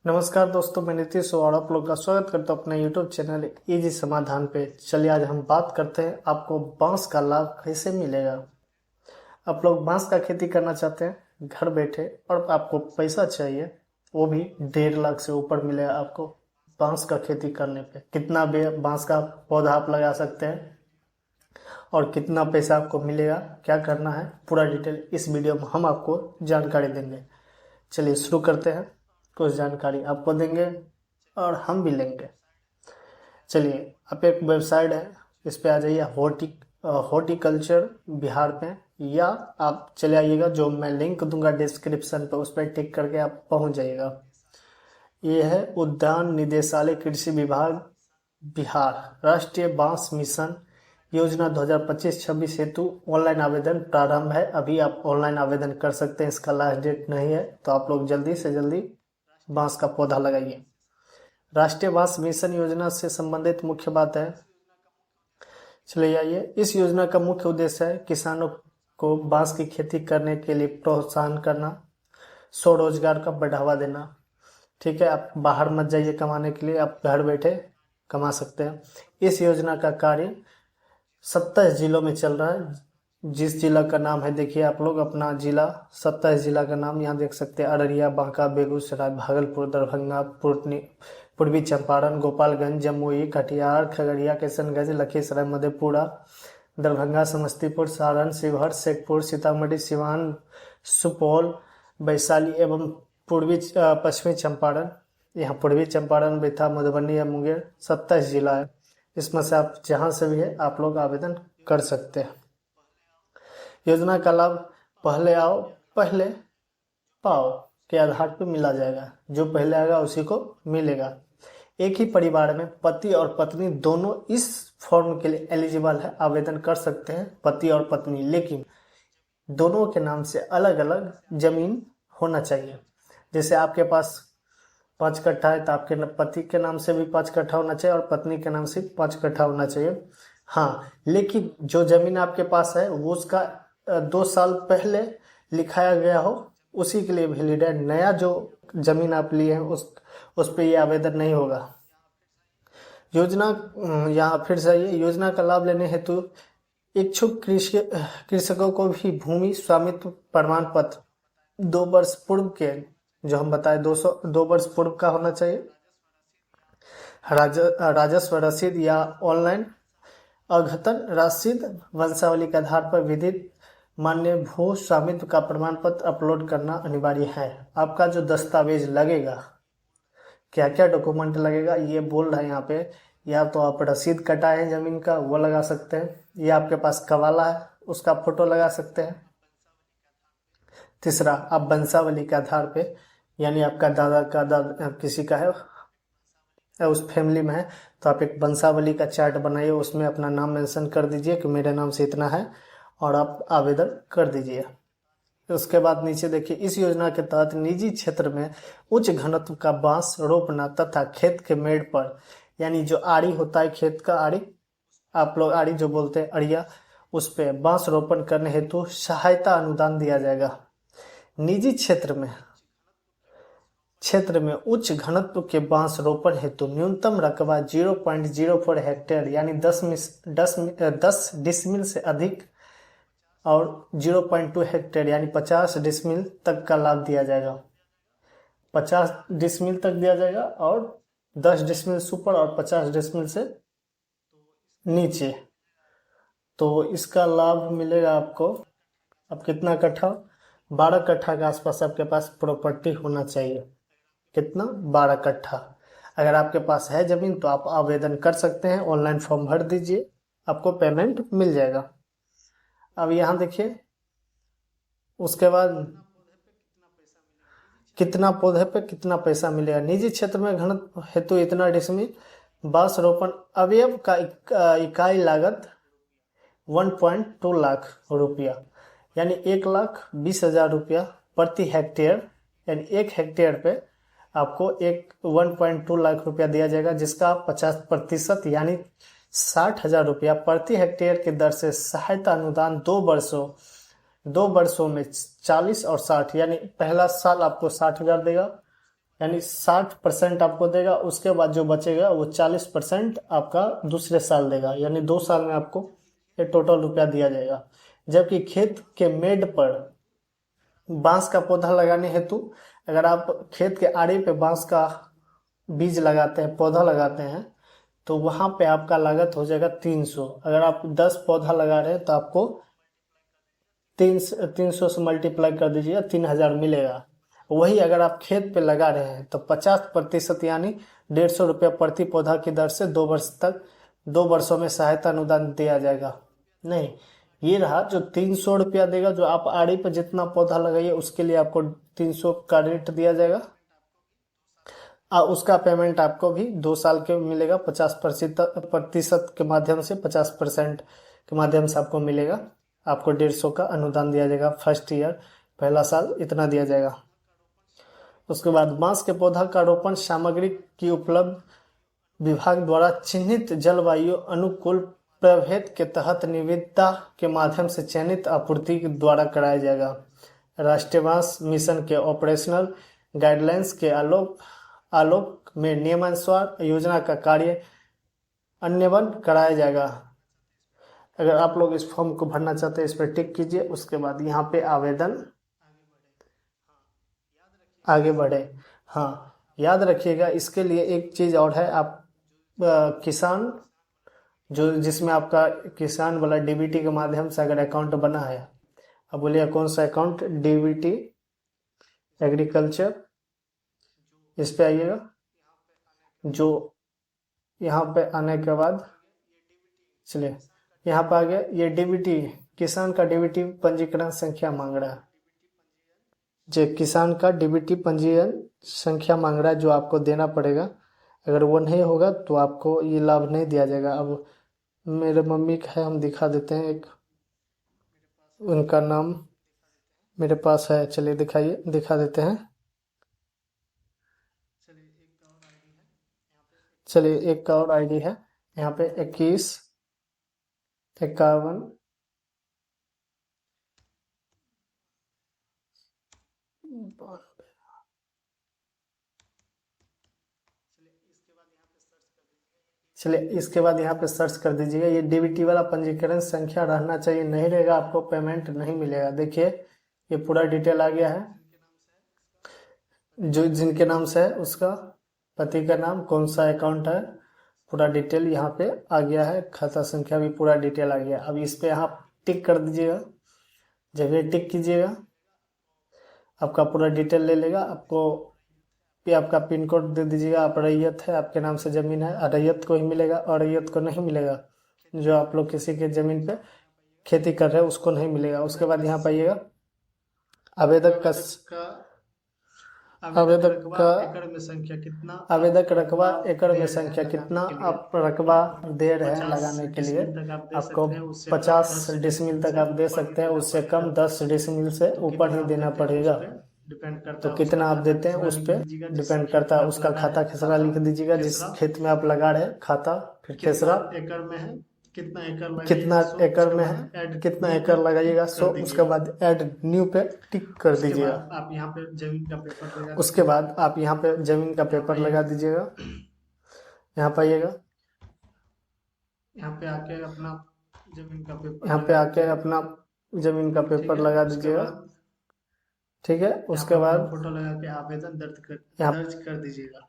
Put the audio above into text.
नमस्कार दोस्तों, मैं नीतीश और आप लोग का स्वागत करता हूँ अपने YouTube चैनल इजी समाधान पे। चलिए आज हम बात करते हैं आपको बांस का लाभ कैसे मिलेगा। आप लोग बांस का खेती करना चाहते हैं घर बैठे और आपको पैसा चाहिए, वो भी 1.5 लाख से ऊपर मिलेगा आपको बांस का खेती करने पे। कितना बांस का पौधा आप लगा सकते हैं और कितना पैसा आपको मिलेगा, क्या करना है, पूरा डिटेल इस वीडियो में हम आपको जानकारी देंगे। चलिए शुरू करते हैं। कुछ जानकारी आपको देंगे और हम भी लेंगे। चलिए, आप एक वेबसाइट है, इस पे आ जाइए हॉर्टिकल्चर बिहार पे, या आप चले आइएगा, जो मैं लिंक दूंगा डिस्क्रिप्शन पे, उस पर टिक करके आप पहुंच जाइएगा। ये है उद्यान निदेशालय कृषि विभाग बिहार राष्ट्रीय बांस मिशन योजना 2025-26 हेतु ऑनलाइन आवेदन प्रारंभ है। अभी आप ऑनलाइन आवेदन कर सकते हैं, इसका लास्ट डेट नहीं है, तो आप लोग जल्दी से जल्दी बांस का पौधा लगाइए। राष्ट्रीय बांस मिशन योजना से संबंधित मुख्य बात है, चले आइए। इस योजना का मुख्य उद्देश्य है किसानों को बांस की खेती करने के लिए प्रोत्साहन करना, स्वरोजगार का बढ़ावा देना। ठीक है, आप बाहर मत जाइए कमाने के लिए, आप घर बैठे कमा सकते हैं। इस योजना का कार्य 27 जिलों में चल रहा है। जिस जिला का नाम है, देखिए आप लोग अपना जिला, 27 जिला का नाम यहाँ देख सकते हैं। अररिया, बांका, बेगूसराय, भागलपुर, दरभंगा, पूर्वी चंपारण, गोपालगंज, जमुई, कटिहार, खगड़िया, किशनगंज, लखीसराय, मधेपुरा, दरभंगा, समस्तीपुर, सारण, शिवहर, शेखपुर, सीतामढ़ी, सिवान, सुपौल, वैशाली एवं पश्चिमी चंपारण। यहाँ पूर्वी चंपारण भी था, मधुबनी या मुंगेर। 27 जिला है, इसमें से आप जहाँ से भी है आप लोग आवेदन कर सकते हैं। योजना का लाभ पहले आओ पहले पाओ के आधार पर मिला जाएगा। जो पहले आएगा उसी को मिलेगा। एक ही परिवार में पति और पत्नी दोनों इस फॉर्म के लिए एलिजिबल है, आवेदन कर सकते हैं, पति और पत्नी, लेकिन दोनों के नाम से अलग अलग जमीन होना चाहिए। जैसे आपके पास 5 कट्ठा है तो आपके पति के नाम से भी 5 कट्ठा होना चाहिए और पत्नी के नाम से 5 कट्ठा होना चाहिए। हाँ, लेकिन जो जमीन आपके पास है वो उसका 2 साल पहले लिखाया गया हो, उसी के लिए वैलिड है। नया जो जमीन आप लिए हैं उस पे ये आवेदन नहीं होगा। योजना, यहाँ फिर से ये योजना का लाभ लेने हेतु इच्छुक कृषकों को भी भूमि स्वामित्व प्रमाण पत्र 2 वर्ष पूर्व के, जो हम बताए 2 वर्ष पूर्व का होना चाहिए। राजस्व रसीद या ऑनलाइन अद्यतन रसीद वंशावली के आधार पर विधित मान्य भू स्वामित्व का प्रमाण पत्र अपलोड करना अनिवार्य है। आपका जो दस्तावेज लगेगा, क्या क्या डॉक्यूमेंट लगेगा, ये बोल रहा है यहाँ पे। या तो आप रसीद कटाए हैं जमीन का, वो लगा सकते हैं, या आपके पास कवाला है उसका फोटो लगा सकते हैं। तीसरा, आप वंशावली के आधार पे, यानी आपका दादा का दादा किसी का है उस फैमिली में है, तो आप एक वंशावली का चार्ट बनाइए, उसमें अपना नाम मेंशन कर दीजिए कि मेरे नाम से इतना है, और आप आवेदन कर दीजिए। उसके बाद नीचे देखिए, इस योजना के तहत निजी क्षेत्र में उच्च घनत्व का बांस रोपना तथा खेत के मेड़ पर, यानी जो आड़ी होता है, खेत का आड़ी, आप लोग आड़ी जो बोलते हैं, अड़िया, उस पे बांस रोपण करने हेतु सहायता अनुदान दिया जाएगा। निजी क्षेत्र में उच्च घनत्व के बांस रोपण हेतु न्यूनतम रकबा 0.04 हेक्टेयर यानी 10 डिसमिल से अधिक और 0.2 हेक्टेयर यानी 50 डिसमिल तक का लाभ दिया जाएगा। 50 डिसमिल तक दिया जाएगा और 10 डिसमिल से ऊपर और 50 डिसमिल से नीचे। तो इसका लाभ मिलेगा आपको। अब कितना कट्ठा? 12 कट्ठा के आसपास आपके पास प्रॉपर्टी होना चाहिए। कितना? 12 कट्ठा। अगर आपके पास है जमीन तो आप आवेदन कर सकते हैं, ऑनलाइन फॉर्म भर दीजिए, आपको पेमेंट मिल जाएगा। अब यहाँ देखिए, उसके बाद कितना पौधे पे कितना पैसा मिलेगा। निजी क्षेत्र में घनत्व हेतु इतना डिसमिल बांस रोपण अवयव का इकाई लागत 1.2 लाख रुपया यानी 1,20,000 रुपया प्रति हेक्टेयर, यानी 1 हेक्टेयर पे आपको 1.2 लाख रुपया दिया जाएगा, जिसका 50% यानी 60,000 रुपया प्रति हेक्टेयर के दर से सहायता अनुदान 2 वर्षों में 40 और 60, यानी पहला साल आपको 60,000 देगा यानी 60% आपको देगा। उसके बाद जो बचेगा वो 40% आपका दूसरे साल देगा, यानी 2 साल में आपको ये टोटल रुपया दिया जाएगा। जबकि खेत के मेड पर बांस का पौधा लगाने हेतु अगर आप खेत के आड़े पे बांस का बीज लगाते हैं, पौधा लगाते हैं, तो वहां पे आपका लागत हो जाएगा 300। अगर आप 10 पौधा लगा रहे हैं तो आपको 300 से मल्टीप्लाई कर दीजिएगा, 3000 मिलेगा। वही अगर आप खेत पे लगा रहे हैं तो 50% यानी 150 रुपया प्रति पौधा की दर से 2 वर्ष तक, 2 वर्षों में सहायता अनुदान दिया जाएगा। नहीं, ये रहा जो 300 रुपया देगा, जो आप आड़ी पे जितना पौधा लगाइए उसके लिए आपको 300 का रेट दिया जाएगा। उसका पेमेंट आपको भी 2 साल के मिलेगा, 50% के माध्यम से, 50% के माध्यम से आपको मिलेगा। आपको 150 का अनुदान दिया जाएगा फर्स्ट ईयर, पहला साल इतना दिया जाएगा। उसके बाद बांस के पौधा का रोपण सामग्री की उपलब्ध विभाग द्वारा चिन्हित जलवायु अनुकूल प्रभेद के तहत निविदा के माध्यम से चयनित आपूर्ति द्वारा कराया जाएगा। राष्ट्रीय बांस मिशन के ऑपरेशनल गाइडलाइंस के आलोक में नियमानुसार योजना का कार्य अन्वयन कराया जाएगा। अगर आप लोग इस फॉर्म को भरना चाहते हैं, इस पर टिक कीजिए। उसके बाद यहाँ पे आवेदन आगे बढ़े। हाँ, याद रखिएगा इसके लिए एक चीज़ और है। आप किसान जो जिसमें आपका किसान वाला डीबीटी के माध्यम से अगर अकाउंट बना है, अब बोलिए कौन सा अकाउंट? डीबीटी एग्रीकल्चर, इस पे आइएगा। जो यहाँ पे आने के बाद चलिए यहाँ पे आ गया, ये डीबीटी किसान का डीबीटी पंजीकरण संख्या मांग रहा है। जो किसान का डीबीटी पंजीयन संख्या मांग रहा है, जो आपको देना पड़ेगा। अगर वो नहीं होगा तो आपको ये लाभ नहीं दिया जाएगा। अब मेरे मम्मी का है, हम दिखा देते हैं। एक उनका नाम मेरे पास है, चलिए दिखा देते हैं। चलिए एक और आईडी है यहाँ पे, 2151 चलिए इसके बाद यहाँ पे सर्च कर दीजिएगा। ये डीबीटी वाला पंजीकरण संख्या रहना चाहिए, नहीं रहेगा आपको पेमेंट नहीं मिलेगा। देखिए ये पूरा डिटेल आ गया है। जो जिनके नाम से है उसका पति का नाम, कौन सा अकाउंट है, पूरा डिटेल यहाँ पे आ गया है। खाता संख्या भी पूरा डिटेल आ गया। अब इस पे यहाँ टिक कर दीजिएगा। जब ये टिक कीजिएगा आपका पूरा डिटेल ले लेगा। आपको पे आपका पिन कोड दे दीजिएगा। आप रैयत है, आपके नाम से ज़मीन है, रैयत को ही मिलेगा और रैयत को नहीं मिलेगा। जो आप लोग किसी के ज़मीन पे खेती कर रहे हैं उसको नहीं मिलेगा। उसके बाद यहाँ पाइएगा आवेदक का एकड़ में संख्या कितना, आवेदक रकबा एकड़ में संख्या कितना आप रकबा दे रहे हैं लगाने के लिए। आपको 50 डिसमिल तक आप दे सकते हैं, उससे कम 10 डिसमिल से ऊपर ही देना पड़ेगा। तो कितना आप देते हैं उस पर डिपेंड करता है। उसका खाता खेसरा लिख दीजिएगा, जिस खेत में आप लगा रहे हैं खाता, फिर खेसरा एकड़ में है, कितना एकड़ में है, कितना एकड़ लगाइएगा 100। उसके बाद ऐड न्यू पे टिक कर दीजिएगा। आप यहाँ पे जमीन का पेपर लगा, उसके बाद आप यहाँ पे जमीन का पेपर लगा दीजिएगा। यहाँ पे आइएगा, यहाँ पे आके अपना जमीन का पेपर लगा दीजिएगा। ठीक है, उसके बाद फोटो लगा के आवेदन दर्ज कर दीजिएगा।